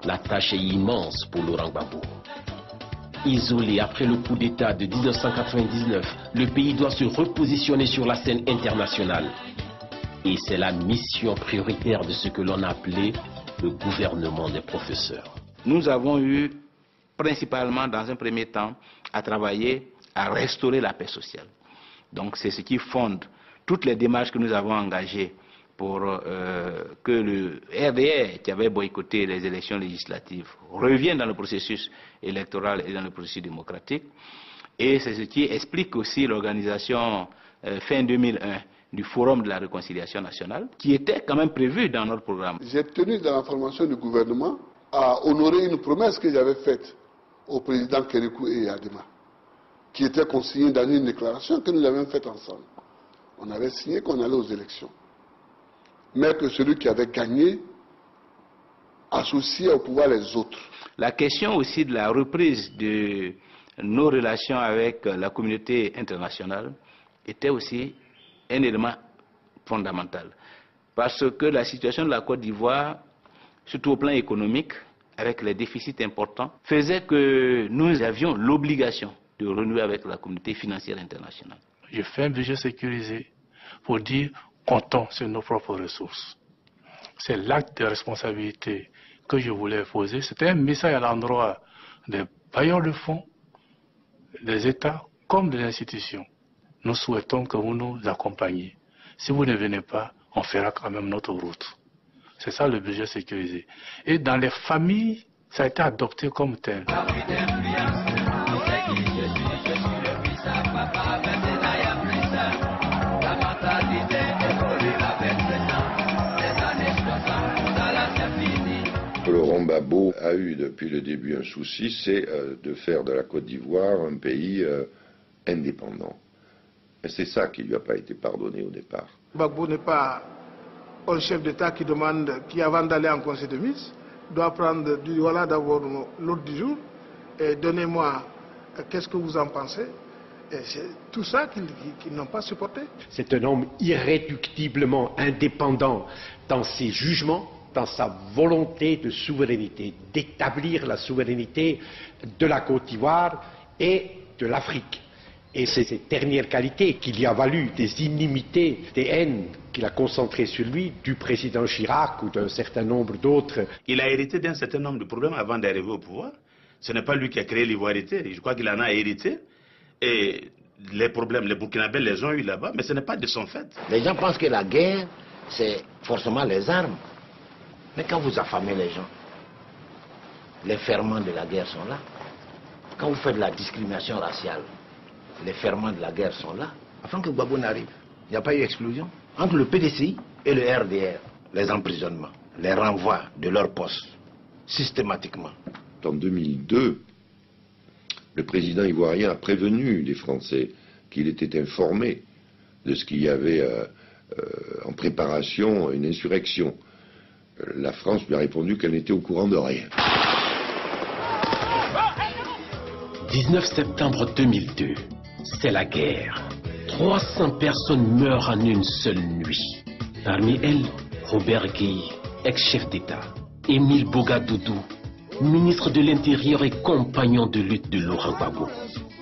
La tâche est immense pour Laurent Gbagbo. Isolé après le coup d'État de 1999, le pays doit se repositionner sur la scène internationale. Et c'est la mission prioritaire de ce que l'on a appelé le gouvernement des professeurs. Nous avons eu, principalement dans un premier temps, à travailler à restaurer la paix sociale. Donc c'est ce qui fonde toutes les démarches que nous avons engagées pour que le RDR, qui avait boycotté les élections législatives, revienne dans le processus électoral et dans le processus démocratique. Et c'est ce qui explique aussi l'organisation fin 2001 du Forum de la réconciliation nationale, qui était quand même prévu dans notre programme. J'ai tenu dans la formation du gouvernement à honorer une promesse que j'avais faite au président Kérékou et Adema, qui était consignée dans une déclaration que nous avions faite ensemble. On avait signé qu'on allait aux élections, mais que celui qui avait gagné associait au pouvoir les autres. La question aussi de la reprise de nos relations avec la communauté internationale était aussi un élément fondamental. Parce que la situation de la Côte d'Ivoire, surtout au plan économique, avec les déficits importants, faisait que nous avions l'obligation de renouer avec la communauté financière internationale. Je fais un budget sécurisé pour dire comptons sur nos propres ressources. C'est l'acte de responsabilité que je voulais poser. C'était un message à l'endroit des bailleurs de fonds, des États comme des institutions. Nous souhaitons que vous nous accompagniez. Si vous ne venez pas, on fera quand même notre route. C'est ça le budget sécurisé. Et dans les familles, ça a été adopté comme tel. Laurent Gbagbo a eu depuis le début un souci, c'est de faire de la Côte d'Ivoire un pays indépendant. Et c'est ça qui ne lui a pas été pardonné au départ. Gbagbo n'est pas un chef d'État qui demande, qui avant d'aller en conseil de ministre, doit prendre, voilà d'abord l'ordre du jour, et donnez-moi, qu'est-ce que vous en pensez? Et c'est tout ça qu'ils n'ont pas supporté. C'est un homme irréductiblement indépendant dans ses jugements, dans sa volonté de souveraineté, d'établir la souveraineté de la Côte d'Ivoire et de l'Afrique. Et c'est cette dernière qualité qui lui a valu des inimitiés, des haines qu'il a concentrées sur lui du président Chirac ou d'un certain nombre d'autres. Il a hérité d'un certain nombre de problèmes avant d'arriver au pouvoir. Ce n'est pas lui qui a créé l'ivoirité, je crois qu'il en a hérité. Et les problèmes, les Burkinabés les ont eu là-bas, mais ce n'est pas de son fait. Les gens pensent que la guerre, c'est forcément les armes. Mais quand vous affamez les gens, les ferments de la guerre sont là. Quand vous faites de la discrimination raciale, les ferments de la guerre sont là. Afin que Gbagbo n'arrive, il n'y a pas eu explosion. Entre le PDCI et le RDR, les emprisonnements, les renvois de leur poste, systématiquement. En 2002, le président ivoirien a prévenu les Français qu'il était informé de ce qu'il y avait en préparation, une insurrection. La France lui a répondu qu'elle n'était au courant de rien. 19 septembre 2002, c'est la guerre. 300 personnes meurent en une seule nuit. Parmi elles, Robert Gueye, ex-chef d'État, Émile Bogadoudou, ministre de l'Intérieur et compagnon de lutte de Laurent Gbagbo.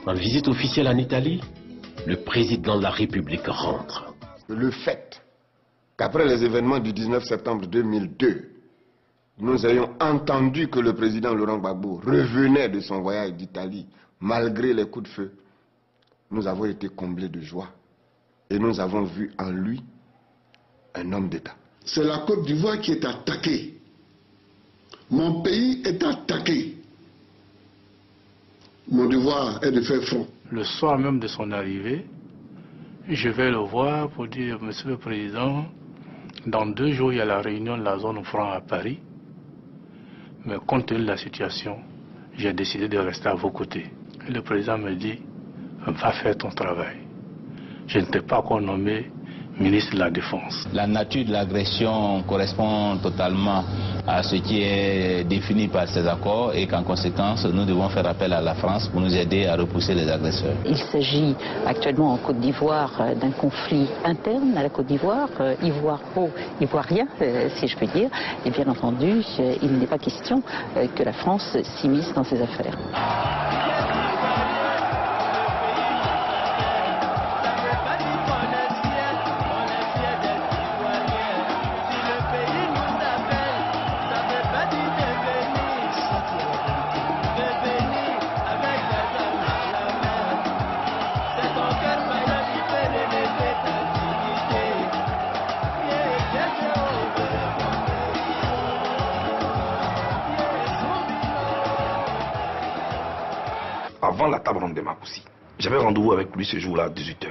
En visite officielle en Italie, le président de la République rentre. Le fait qu'après les événements du 19 septembre 2002, nous ayons entendu que le président Laurent Gbagbo revenait de son voyage d'Italie, malgré les coups de feu, nous avons été comblés de joie. Et nous avons vu en lui un homme d'État. C'est la Côte d'Ivoire qui est attaquée. Mon pays est attaqué. Mon devoir est de faire front. Le soir même de son arrivée, je vais le voir pour dire, Monsieur le Président, dans 2 jours, il y a la réunion de la zone franc à Paris. Mais compte tenu de la situation, j'ai décidé de rester à vos côtés. Et le président me dit, va faire ton travail. Je ne t'ai pas encore nommé ministre de la Défense. La nature de l'agression correspond totalement à ce qui est défini par ces accords et qu'en conséquence, nous devons faire appel à la France pour nous aider à repousser les agresseurs. Il s'agit actuellement en Côte d'Ivoire d'un conflit interne à la Côte d'Ivoire, ivoirien, si je puis dire. Et bien entendu, il n'est pas question que la France s'immisce dans ces affaires. Avant la table ronde de Marcoussis, j'avais rendez-vous avec lui ce jour-là à 18h.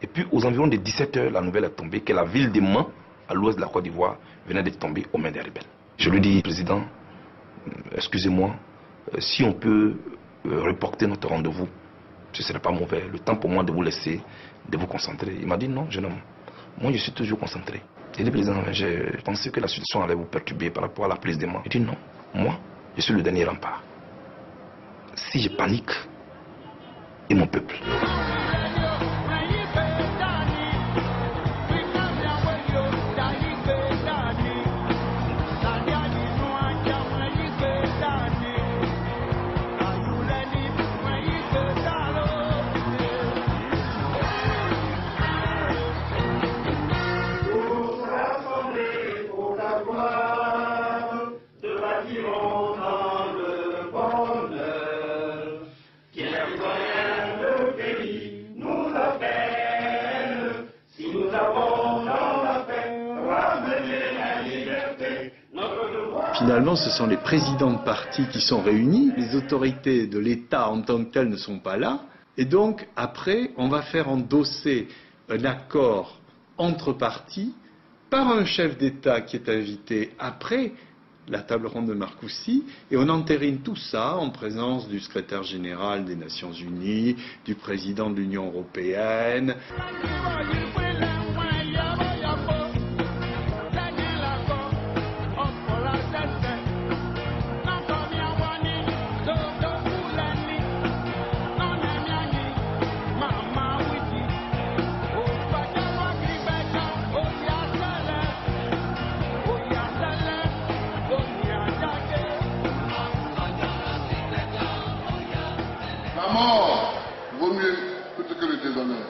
Et puis aux environs de 17h, la nouvelle est tombée que la ville de Mans, à l'ouest de la Côte d'Ivoire, venait de tomber aux mains des rebelles. Je lui dis, président, excusez-moi, si on peut reporter notre rendez-vous, ce ne serait pas mauvais. Le temps pour moi de vous laisser, de vous concentrer. Il m'a dit, non, jeune homme, moi je suis toujours concentré. J'ai dit, président, j'ai pensé que la situation allait vous perturber par rapport à la prise de Mans. Il dit, non, moi, je suis le dernier rempart. Si je panique, et mon peuple. Finalement, ce sont les présidents de partis qui sont réunis, les autorités de l'État en tant que telles ne sont pas là, et donc après, on va faire endosser un accord entre partis par un chef d'État qui est invité après la table ronde de Marcoussis, et on entérine tout ça en présence du secrétaire général des Nations Unies, du président de l'Union européenne. La mort vaut mieux que le déshonneur.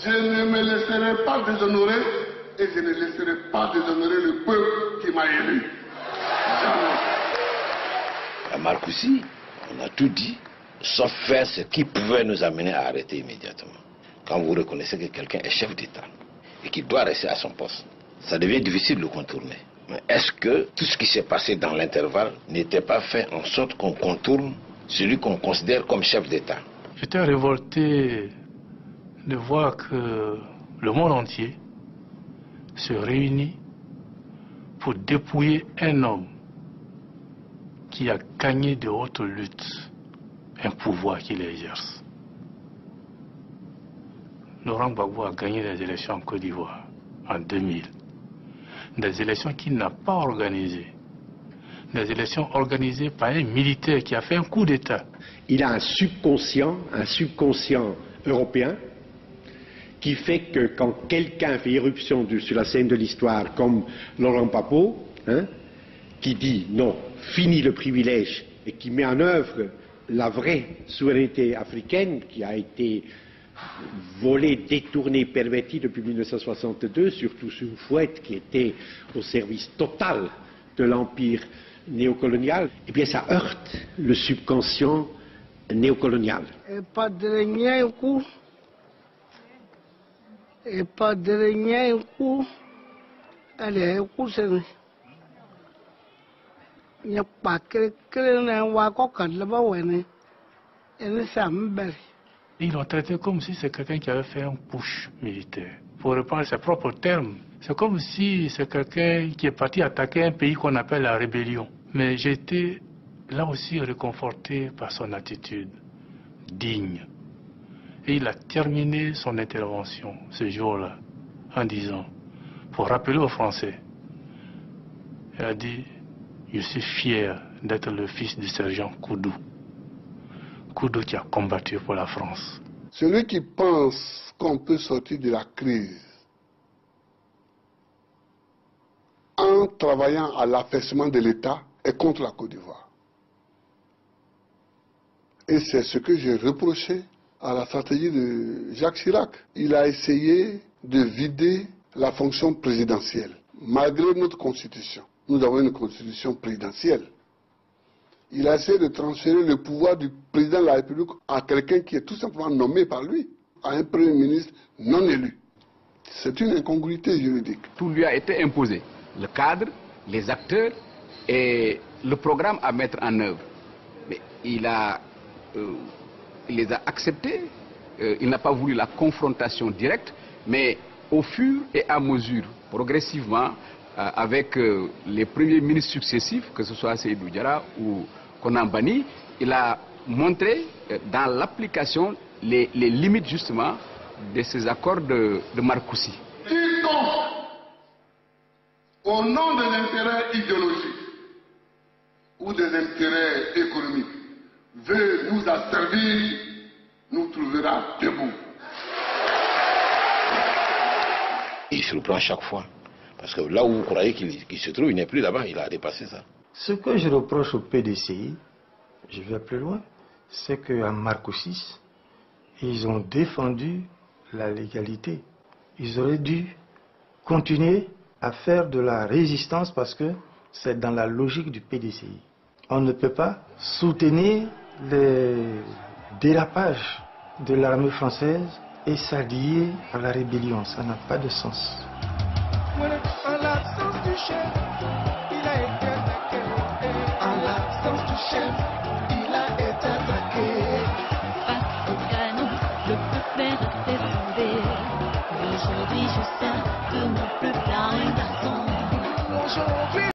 Je ne me laisserai pas déshonorer et je ne laisserai pas déshonorer le peuple qui m'a élu. À Marcoussis, on a tout dit, sauf faire ce qui pouvait nous amener à arrêter immédiatement. Quand vous reconnaissez que quelqu'un est chef d'État et qu'il doit rester à son poste, ça devient difficile de le contourner. Mais est-ce que tout ce qui s'est passé dans l'intervalle n'était pas fait en sorte qu'on contourne celui qu'on considère comme chef d'État? J'étais révolté de voir que le monde entier se réunit pour dépouiller un homme qui a gagné de haute lutte un pouvoir qu'il exerce. Laurent Gbagbo a gagné les élections en Côte d'Ivoire en 2000. Des élections qu'il n'a pas organisées. Des élections organisées par un militaire qui a fait un coup d'État. Il a un subconscient européen, qui fait que quand quelqu'un fait irruption sur la scène de l'histoire, comme Laurent Gbagbo, qui dit non, fini le privilège, et qui met en œuvre la vraie souveraineté africaine qui a été volée, détournée, pervertie depuis 1962, surtout sous une fouette qui était au service total de l'empire néocolonial, eh bien ça heurte le subconscient néocolonial. Ils l'ont traité comme si c'est quelqu'un qui avait fait un push militaire. Pour reprendre ses propres termes, c'est comme si c'est quelqu'un qui est parti attaquer un pays qu'on appelle la rébellion. Mais j'ai été là aussi réconforté par son attitude digne. Et il a terminé son intervention ce jour-là en disant, pour rappeler aux Français, il a dit, je suis fier d'être le fils du sergent Koudou. Koudou qui a combattu pour la France. Celui qui pense qu'on peut sortir de la crise en travaillant à l'affaissement de l'État est contre la Côte d'Ivoire. Et c'est ce que j'ai reproché à la stratégie de Jacques Chirac. Il a essayé de vider la fonction présidentielle. Malgré notre constitution, nous avons une constitution présidentielle. Il a essayé de transférer le pouvoir du président de la République à quelqu'un qui est tout simplement nommé par lui, à un premier ministre non élu. C'est une incongruité juridique. Tout lui a été imposé. Le cadre, les acteurs et le programme à mettre en œuvre. Mais il les a acceptés. Il n'a pas voulu la confrontation directe, mais au fur et à mesure, progressivement, avec les premiers ministres successifs, que ce soit Seydou Diarra ou Konan Banny, il a montré dans l'application les limites justement de ces accords de Marcoussis. Quiconque, au nom de l'intérêt idéologique ou des intérêts économiques, veut nous asservir, nous trouvera debout. Il se reprend chaque fois. Parce que là où vous croyez qu'il se trouve, il n'est plus là-bas, il a dépassé ça. Ce que je reproche au PDCI, je vais plus loin, c'est qu'en Marcoussis, ils ont défendu la légalité. Ils auraient dû continuer à faire de la résistance parce que c'est dans la logique du PDCI. On ne peut pas soutenir les dérapages de l'armée française et s'allier à la rébellion. Ça n'a pas de sens. En l'absence du chef, il a été attaqué. En l'absence du chef, il a été attaqué. Face au canon, le peuple est resté soudé. Aujourd'hui, je sais que mon peuple a un garçon. Aujourd'hui.